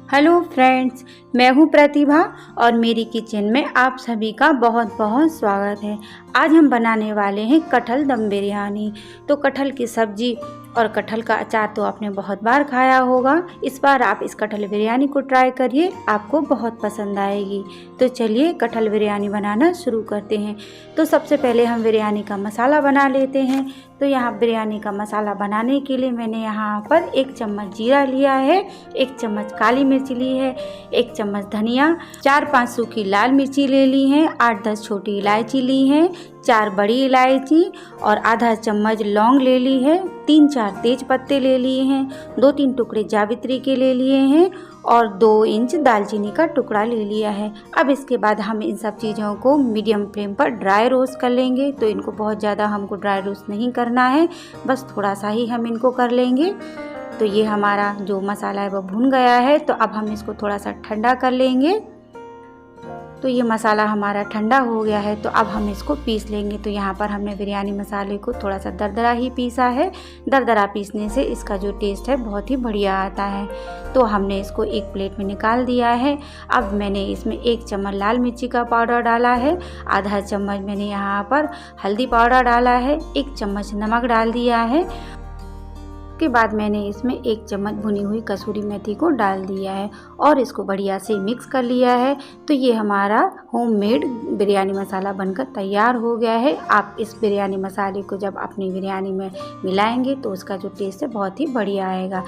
Hello friends, मैं हूं प्रतिभा और मेरी किचन में आप सभी का बहुत बहुत स्वागत है। आज हम बनाने वाले हैं कटहल दम बिरयानी। तो कटहल की सब्जी और कटहल का अचार तो आपने बहुत बार खाया होगा। इस बार आप इस कटहल बिरयानी को ट्राई करिए, आपको बहुत पसंद आएगी। तो चलिए कटहल बिरयानी बनाना शुरू करते हैं। तो सबसे पहले हम बिरयानी का मसाला बना लेते हैं। तो यहाँ बिरयानी का मसाला बनाने के लिए मैंने यहाँ पर 1 चम्मच जीरा लिया है, 1 चम्मच काली मिर्च ली है, 1 चम्मच धनिया, 4-5 सूखी लाल मिर्ची ले ली हैं, 8-10 छोटी इलायची ली हैं, 4 बड़ी इलायची और आधा चम्मच लौंग ले ली है, 3-4 तेज पत्ते ले लिए हैं, 2-3 टुकड़े जावित्री के ले लिए हैं और 2 इंच दालचीनी का टुकड़ा ले लिया है। अब इसके बाद हम इन सब चीज़ों को मीडियम फ्लेम पर ड्राई रोस्ट कर लेंगे। तो इनको बहुत ज़्यादा हमको ड्राई रोस्ट नहीं करना है, बस थोड़ा सा ही हम इनको कर लेंगे। तो ये हमारा जो मसाला है वो भुन गया है। तो अब हम इसको थोड़ा सा ठंडा कर लेंगे। तो ये मसाला हमारा ठंडा हो गया है, तो अब हम इसको पीस लेंगे। तो यहाँ पर हमने बिरयानी मसाले को थोड़ा सा दरदरा ही पीसा है। दरदरा पीसने से इसका जो टेस्ट है बहुत ही बढ़िया आता है। तो हमने इसको एक प्लेट में निकाल दिया है। अब मैंने इसमें 1 चम्मच लाल मिर्ची का पाउडर डाला है, आधा चम्मच मैंने यहाँ पर हल्दी पाउडर डाला है, 1 चम्मच नमक डाल दिया है। के बाद मैंने इसमें 1 चम्मच भुनी हुई कसूरी मेथी को डाल दिया है और इसको बढ़िया से मिक्स कर लिया है। तो ये हमारा होममेड बिरयानी मसाला बनकर तैयार हो गया है। आप इस बिरयानी मसाले को जब अपनी बिरयानी में मिलाएंगे तो उसका जो टेस्ट है बहुत ही बढ़िया आएगा।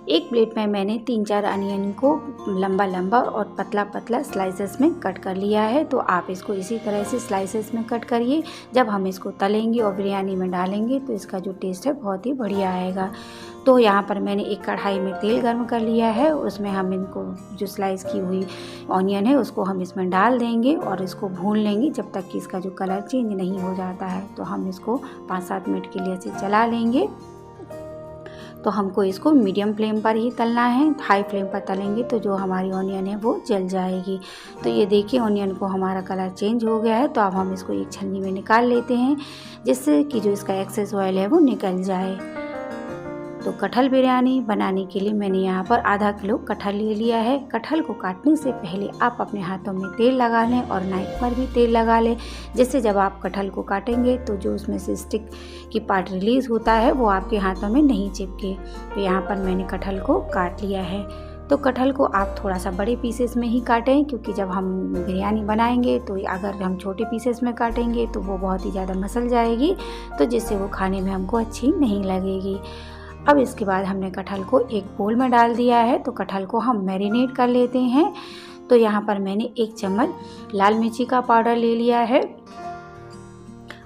एक प्लेट में मैंने 3-4 अनियन को लंबा लंबा और पतला पतला स्लाइसेस में कट कर लिया है। तो आप इसको इसी तरह से स्लाइसेस में कट करिए। जब हम इसको तलेंगे और बिरयानी में डालेंगे तो इसका जो टेस्ट है बहुत ही बढ़िया आएगा। तो यहाँ पर मैंने एक कढ़ाई में तेल गर्म कर लिया है, उसमें हम इनको जो स्लाइस की हुई ऑनियन है उसको हम इसमें डाल देंगे और इसको भून लेंगे जब तक कि इसका जो कलर चेंज नहीं हो जाता है। तो हम इसको 5-7 मिनट के लिए ऐसे चला लेंगे। तो हमको इसको मीडियम फ्लेम पर ही तलना है, हाई फ्लेम पर तलेंगे तो जो हमारी ऑनियन है वो जल जाएगी। तो ये देखिए ऑनियन को हमारा कलर चेंज हो गया है। तो अब हम इसको एक छन्नी में निकाल लेते हैं जिससे कि जो इसका एक्सेस ऑयल है वो निकल जाए। तो कटहल बिरयानी बनाने के लिए मैंने यहाँ पर आधा किलो कटहल ले लिया है। कटहल को काटने से पहले आप अपने हाथों में तेल लगा लें और नाइफ पर भी तेल लगा लें, जिससे जब आप कटहल को काटेंगे तो जो उसमें से स्टिक की पार्ट रिलीज़ होता है वो आपके हाथों में नहीं चिपके। तो यहाँ पर मैंने कटहल को काट लिया है। तो कटहल को आप थोड़ा सा बड़े पीसेस में ही काटें, क्योंकि जब हम बिरयानी बनाएंगे तो अगर हम छोटे पीसेस में काटेंगे तो वो बहुत ही ज़्यादा मसल जाएगी, तो जिससे वो खाने में हमको अच्छी नहीं लगेगी। अब इसके बाद हमने कटहल को एक बोल में डाल दिया है। तो कटहल को हम मैरिनेट कर लेते हैं। तो यहाँ पर मैंने 1 चम्मच लाल मिर्ची का पाउडर ले लिया है,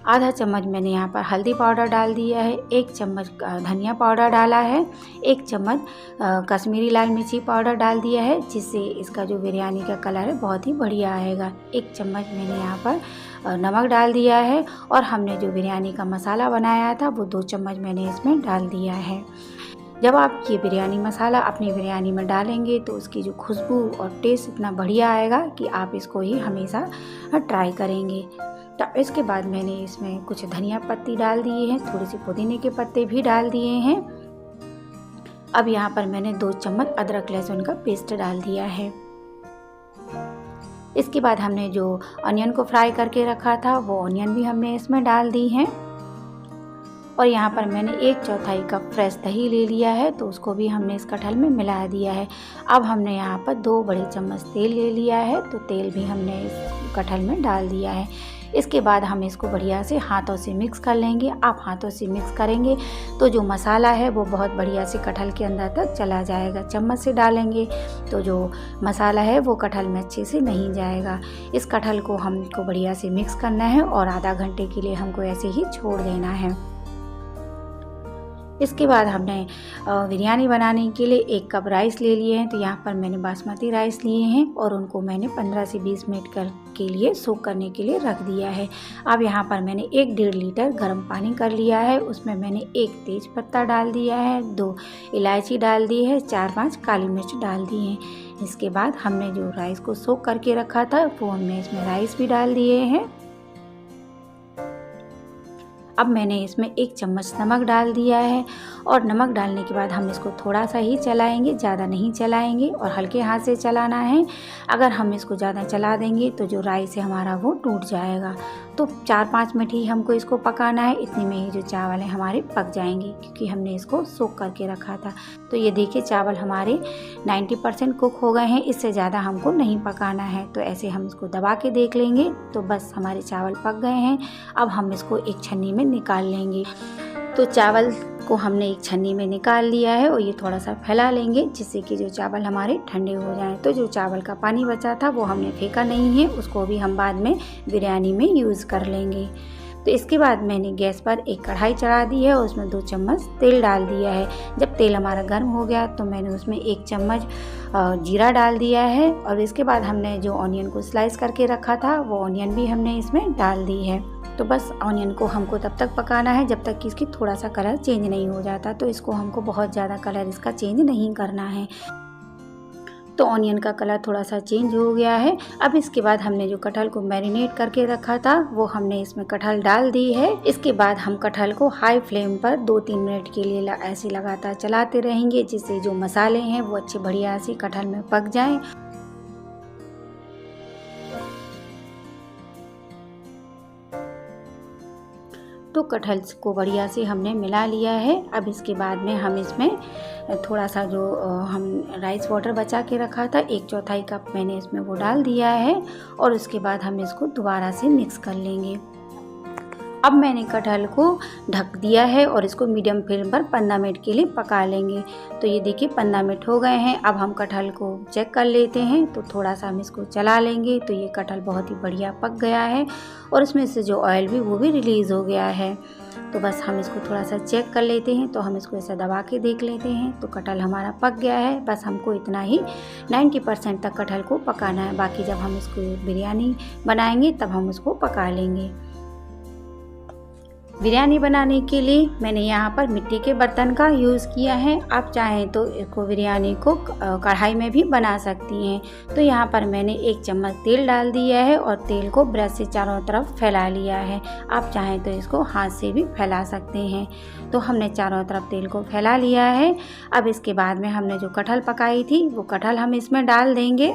आधा चम्मच मैंने यहाँ पर हल्दी पाउडर डाल दिया है, 1 चम्मच धनिया पाउडर डाला है, 1 चम्मच कश्मीरी लाल मिर्ची पाउडर डाल दिया है, जिससे इसका जो बिरयानी का कलर है बहुत ही बढ़िया आएगा। 1 चम्मच मैंने यहाँ पर नमक डाल दिया है और हमने जो बिरयानी का मसाला बनाया था वो 2 चम्मच मैंने इसमें डाल दिया है। जब आप ये बिरयानी मसाला अपनी बिरयानी में डालेंगे तो उसकी जो खुशबू और टेस्ट इतना बढ़िया आएगा कि आप इसको ही हमेशा ट्राई करेंगे। तो इसके बाद मैंने इसमें कुछ धनिया पत्ती डाल दिए हैं, थोड़ी सी पुदीने के पत्ते भी डाल दिए हैं। अब यहाँ पर मैंने 2 चम्मच अदरक लहसुन का पेस्ट डाल दिया है। इसके बाद हमने जो ऑनियन को फ्राई करके रखा था वो ऑनियन भी हमने इसमें डाल दी हैं। और यहाँ पर मैंने 1/4 कप फ्रेश दही ले लिया है, तो उसको भी हमने इस कटहल में मिला दिया है। अब हमने यहाँ पर 2 बड़े चम्मच तेल ले लिया है, तो तेल भी हमने इस कटहल में डाल दिया है। इसके बाद हम इसको बढ़िया से हाथों से मिक्स कर लेंगे। आप हाथों से मिक्स करेंगे तो जो मसाला है वो बहुत बढ़िया से कटहल के अंदर तक चला जाएगा। चम्मच से डालेंगे तो जो मसाला है वो कटहल में अच्छे से नहीं जाएगा। इस कटहल को हमको बढ़िया से मिक्स करना है और आधा घंटे के लिए हमको ऐसे ही छोड़ देना है। इसके बाद हमने बिरयानी बनाने के लिए 1 कप राइस ले लिए हैं। तो यहाँ पर मैंने बासमती राइस लिए हैं और उनको मैंने 15 से 20 मिनट के लिए सोक करने के लिए रख दिया है। अब यहाँ पर मैंने 1-1.5 लीटर गर्म पानी कर लिया है, उसमें मैंने 1 तेज पत्ता डाल दिया है, 2 इलायची डाल दी है, 4-5 काली मिर्च डाल दी हैं। इसके बाद हमने जो राइस को सोक करके रखा था वो हमने इसमें राइस भी डाल दिए हैं। अब मैंने इसमें 1 चम्मच नमक डाल दिया है और नमक डालने के बाद हम इसको थोड़ा सा ही चलाएंगे, ज़्यादा नहीं चलाएंगे और हल्के हाथ से चलाना है। अगर हम इसको ज़्यादा चला देंगे तो जो राइस है हमारा वो टूट जाएगा। तो 4-5 मिनट ही हमको इसको पकाना है। इतने में ही जो चावल है हमारे पक जाएंगे, क्योंकि हमने इसको सोक करके रखा था। तो ये देखिए चावल हमारे 90% कुक हो गए हैं, इससे ज़्यादा हमको नहीं पकाना है। तो ऐसे हम इसको दबा के देख लेंगे तो बस हमारे चावल पक गए हैं। अब हम इसको एक छन्नी में निकाल लेंगे। तो चावल को हमने एक छन्नी में निकाल लिया है और ये थोड़ा सा फैला लेंगे, जिससे कि जो चावल हमारे ठंडे हो जाएं। तो जो चावल का पानी बचा था वो हमने फेंका नहीं है, उसको भी हम बाद में बिरयानी में यूज़ कर लेंगे। तो इसके बाद मैंने गैस पर एक कढ़ाई चढ़ा दी है और उसमें 2 चम्मच तेल डाल दिया है। जब तेल हमारा गर्म हो गया तो मैंने उसमें 1 चम्मच जीरा डाल दिया है और इसके बाद हमने जो ऑनियन को स्लाइस करके रखा था वो ऑनियन भी हमने इसमें डाल दी है। तो बस ऑनियन को हमको तब तक पकाना है जब तक कि इसकी थोड़ा सा कलर चेंज नहीं हो जाता। तो इसको हमको बहुत ज़्यादा कलर इसका चेंज नहीं करना है। तो ऑनियन का कलर थोड़ा सा चेंज हो गया है। अब इसके बाद हमने जो कटहल को मैरिनेट करके रखा था वो हमने इसमें कटहल डाल दी है। इसके बाद हम कटहल को हाई फ्लेम पर 2-3 मिनट के लिए ऐसे लगातार चलाते रहेंगे, जिससे जो मसाले हैं वो अच्छे बढ़िया से कटहल में पक जाएं। तो कटहल को बढ़िया से हमने मिला लिया है। अब इसके बाद में हम इसमें थोड़ा सा जो हम राइस वाटर बचा के रखा था 1/4 कप मैंने इसमें वो डाल दिया है और उसके बाद हम इसको दोबारा से मिक्स कर लेंगे। अब मैंने कटहल को ढक दिया है और इसको मीडियम फ्लेम पर 15 मिनट के लिए पका लेंगे। तो ये देखिए 15 मिनट हो गए हैं। अब हम कटहल को चेक कर लेते हैं। तो थोड़ा सा हम इसको चला लेंगे। तो ये कटहल बहुत ही बढ़िया पक गया है और इसमें से जो ऑयल भी वो भी रिलीज़ हो गया है। तो बस हम इसको थोड़ा सा चेक कर लेते हैं। तो हम इसको ऐसा दबा के देख लेते हैं। तो कटहल हमारा पक गया है। बस हमको इतना ही 90% तक कटहल को पकाना है। बाकी जब हम इसको बिरयानी बनाएंगे तब हम उसको पका लेंगे। बिरयानी बनाने के लिए मैंने यहाँ पर मिट्टी के बर्तन का यूज़ किया है। आप चाहें तो इसको बिरयानी को कढ़ाई में भी बना सकती हैं। तो यहाँ पर मैंने 1 चम्मच तेल डाल दिया है और तेल को ब्रश से चारों तरफ फैला लिया है। आप चाहें तो इसको हाथ से भी फैला सकते हैं। तो हमने चारों तरफ तेल को फैला लिया है। अब इसके बाद में हमने जो कटहल पकाई थी वो कटहल हम इसमें डाल देंगे।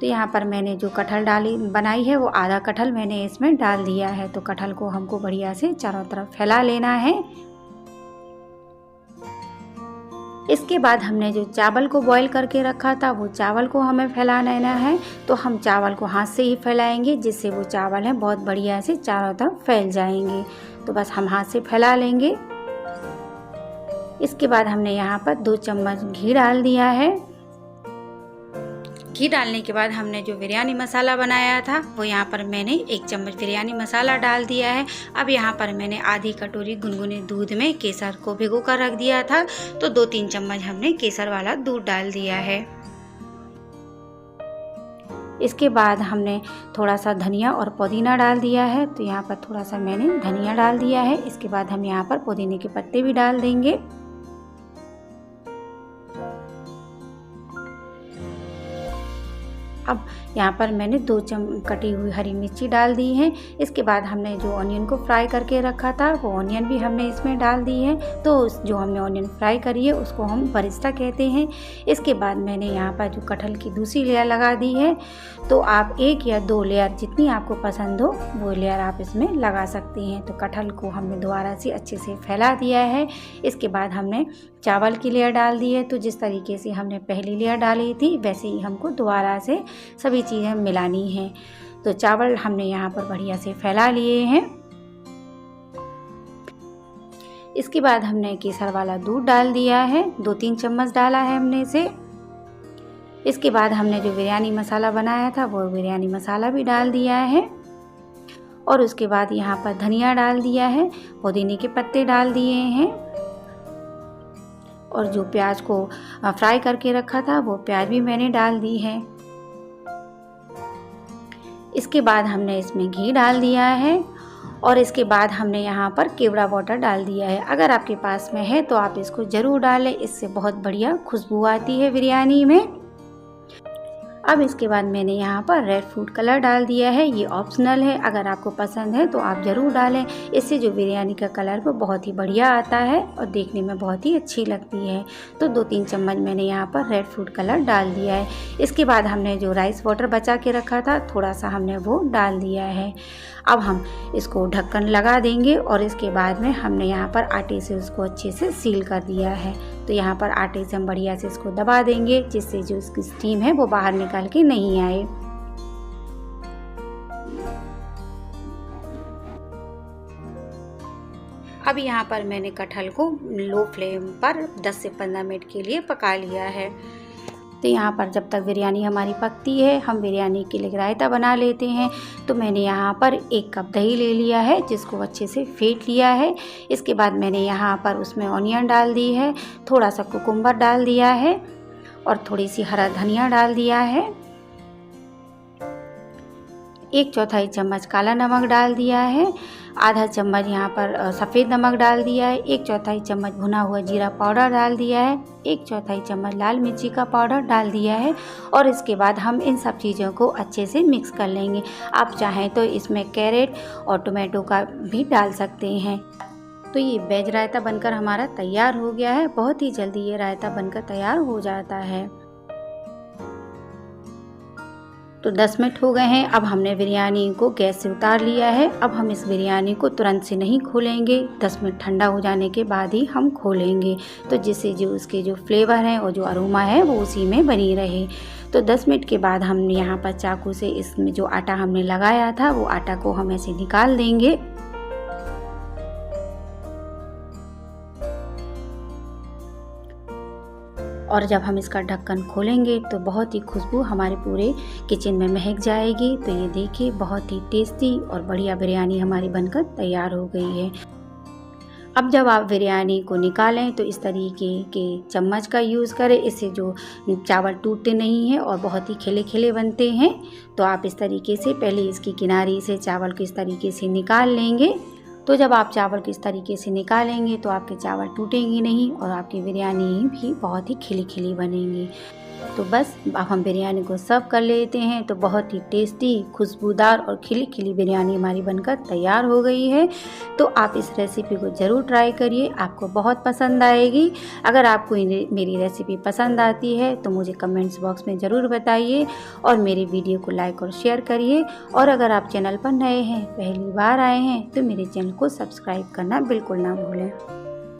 तो यहाँ पर मैंने जो कटहल बनाई है वो आधा कटहल मैंने इसमें डाल दिया है। तो कटहल को हमको बढ़िया से चारों तरफ फैला लेना है। इसके बाद हमने जो चावल को बॉईल करके रखा था वो चावल को हमें फैला लेना है। तो हम चावल को हाथ से ही फैलाएंगे, जिससे वो चावल है बहुत बढ़िया से चारों तरफ फैल जाएंगे। तो बस हम हाथ से फैला लेंगे। इसके बाद हमने यहाँ पर 2 चम्मच घी डाल दिया है। घी डालने के बाद हमने जो बिरयानी मसाला बनाया था वो यहाँ पर मैंने 1 चम्मच बिरयानी मसाला डाल दिया है। अब यहाँ पर मैंने आधी कटोरी गुनगुने दूध में केसर को भिगो कर रख दिया था। तो 2-3 चम्मच हमने केसर वाला दूध डाल दिया है। इसके बाद हमने थोड़ा सा धनिया और पुदीना डाल दिया है। तो यहाँ पर थोड़ा सा मैंने धनिया डाल दिया है। इसके बाद हम यहाँ पर पुदीने के पत्ते भी डाल देंगे। अब यहाँ पर मैंने 2 कटी हुई हरी मिर्ची डाल दी है। इसके बाद हमने जो ऑनियन को फ्राई करके रखा था वो ऑनियन भी हमने इसमें डाल दी है। तो जो हमने ऑनियन फ्राई करी है उसको हम बरिस्ता कहते हैं। इसके बाद मैंने यहाँ पर जो कटहल की दूसरी लेयर लगा दी है। तो आप 1 या 2 लेयर जितनी आपको पसंद हो वो लेयर आप इसमें लगा सकते हैं। तो कटहल को हमने दोबारा से अच्छे से फैला दिया है। इसके बाद हमने चावल की लेयर डाल दी है। तो जिस तरीके से हमने पहली लेयर डाली थी वैसे ही हमको दोबारा से सभी चीज़ें मिलानी हैं। तो चावल हमने यहाँ पर बढ़िया से फैला लिए हैं। इसके बाद हमने केसर वाला दूध डाल दिया है। 2-3 चम्मच डाला है हमने इसे। इसके बाद हमने जो बिरयानी मसाला बनाया था वो बिरयानी मसाला भी डाल दिया है। और उसके बाद यहाँ पर धनिया डाल दिया है, पुदीने के पत्ते डाल दिए हैं और जो प्याज को फ्राई करके रखा था वो प्याज भी मैंने डाल दी है। इसके बाद हमने इसमें घी डाल दिया है और इसके बाद हमने यहाँ पर केवड़ा वाटर डाल दिया है। अगर आपके पास में है तो आप इसको ज़रूर डालें, इससे बहुत बढ़िया खुशबू आती है बिरयानी में। अब इसके बाद मैंने यहाँ पर रेड फूड कलर डाल दिया है। ये ऑप्शनल है, अगर आपको पसंद है तो आप ज़रूर डालें। इससे जो बिरयानी का कलर वो बहुत ही बढ़िया आता है और देखने में बहुत ही अच्छी लगती है। तो 2-3 चम्मच मैंने यहाँ पर रेड फूड कलर डाल दिया है। इसके बाद हमने जो राइस वाटर बचा के रखा था थोड़ा सा हमने वो डाल दिया है। अब हम इसको ढक्कन लगा देंगे और इसके बाद में हमने यहाँ पर आटे से उसको अच्छे से सील कर दिया है। तो यहाँ पर आटे से हम बढ़िया से इसको दबा देंगे जिससे जो इसकी स्टीम है वो बाहर निकल के नहीं आए। अब यहाँ पर मैंने कटहल को लो फ्लेम पर 10 से 15 मिनट के लिए पका लिया है। तो यहाँ पर जब तक बिरयानी हमारी पकती है हम बिरयानी के लिए रायता बना लेते हैं। तो मैंने यहाँ पर 1 कप दही ले लिया है जिसको अच्छे से फेंट लिया है। इसके बाद मैंने यहाँ पर उसमें ऑनियन डाल दी है, थोड़ा सा कुकुम्बर डाल दिया है और थोड़ी सी हरा धनिया डाल दिया है। 1/4 चम्मच काला नमक डाल दिया है, आधा चम्मच यहाँ पर सफ़ेद नमक डाल दिया है, 1/4 चम्मच भुना हुआ जीरा पाउडर डाल दिया है, 1/4 चम्मच लाल मिर्ची का पाउडर डाल दिया है। और इसके बाद हम इन सब चीज़ों को अच्छे से मिक्स कर लेंगे। आप चाहें तो इसमें कैरेट और टोमेटो का भी डाल सकते हैं। तो ये वेज रायता बनकर हमारा तैयार हो गया है। बहुत ही जल्दी ये रायता बनकर तैयार हो जाता है। तो 10 मिनट हो गए हैं। अब हमने बिरयानी को गैस से उतार लिया है। अब हम इस बिरयानी को तुरंत से नहीं खोलेंगे, 10 मिनट ठंडा हो जाने के बाद ही हम खोलेंगे, तो जिससे जो उसके जो फ्लेवर है और जो अरोमा है वो उसी में बनी रहे। तो 10 मिनट के बाद हम यहाँ पर चाकू से इसमें जो आटा हमने लगाया था वो आटा को हम ऐसे निकाल देंगे। और जब हम इसका ढक्कन खोलेंगे तो बहुत ही खुशबू हमारे पूरे किचन में महक जाएगी। तो ये देखिए बहुत ही टेस्टी और बढ़िया बिरयानी हमारी बनकर तैयार हो गई है। अब जब आप बिरयानी को निकालें तो इस तरीके के चम्मच का यूज़ करें, इससे जो चावल टूटते नहीं हैं और बहुत ही खिले खिले बनते हैं। तो आप इस तरीके से पहले इसकी किनारी से चावल को इस तरीके से निकाल लेंगे। तो जब आप चावल को इस तरीके से निकालेंगे तो आपके चावल टूटेंगे नहीं और आपकी बिरयानी भी बहुत ही खिली खिली बनेंगी। तो बस अब हम बिरयानी को सर्व कर लेते हैं। तो बहुत ही टेस्टी, खुशबूदार और खिली खिली बिरयानी हमारी बनकर तैयार हो गई है। तो आप इस रेसिपी को ज़रूर ट्राई करिए, आपको बहुत पसंद आएगी। अगर आपको मेरी रेसिपी पसंद आती है तो मुझे कमेंट्स बॉक्स में ज़रूर बताइए और मेरे वीडियो को लाइक और शेयर करिए। और अगर आप चैनल पर नए हैं, पहली बार आए हैं, तो मेरे चैनल को सब्सक्राइब करना बिल्कुल ना भूलें।